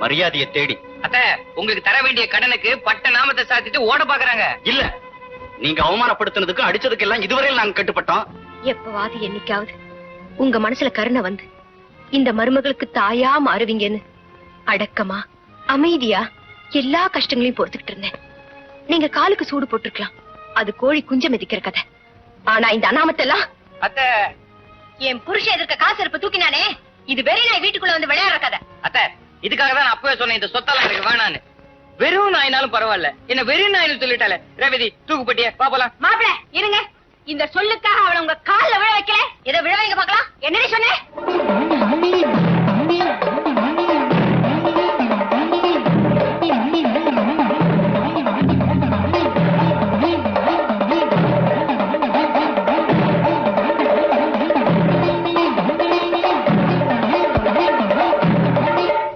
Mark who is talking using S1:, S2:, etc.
S1: மரியாதையை தேடி.
S2: அத்த, உங்களுக்கு தர வேண்டிய கடனுக்கு பட்ட நாமத்தை சாத்திட்டு ஓட பாக்குறாங்க.
S1: இல்ல, நீங்க அவமானப்படுத்தினதுக்கு அடிச்சதுக்கு எல்லாம் இதுவரையில் நாங்க கட்டுப்பட்டோம்.
S3: எப்பவாது என்னைக்காவது உங்க மனசுல கருணை வந்து இந்த மருமகளுக்கு தாயா மாறுவீங்கன்னு அடக்கமா அமைதியா எல்லா கஷ்டங்களையும் பொறுத்துக்கிட்டு இருந்தேன். நீங்க காலுக்கு சூடு போட்டிருக்கலாம், அது கோழி குஞ்ச மிதிக்கிற கதை. ஆனா இந்த அனாமத்தெல்லாம்
S2: அத்த,
S3: என் புருஷன் எதிர்க்க காசு இருப்ப தூக்கினானே, இது வெறி நாய் வீட்டுக்குள்ள வந்து விளையாடுற கதை.
S2: அத்த, இதுக்காக தான் நான் அப்பவே சொன்னேன் இந்த சொத்தெல்லாம் எனக்கு வேணான்னு. வெறும் நாயினாலும் பரவாயில்ல, என்ன வெறும் நாயின்னு சொல்லிட்டால. ரேவதி, தூக்குப்பட்டிய பாப்பலாம்.
S3: மாப்பிள இருங்க, இந்த சொல்லுக்காக அவளை உங்க கால்ல விழ வைக்கல. இதை விழ வைங்க பாக்கலாம். என்னடி சொன்னேன்?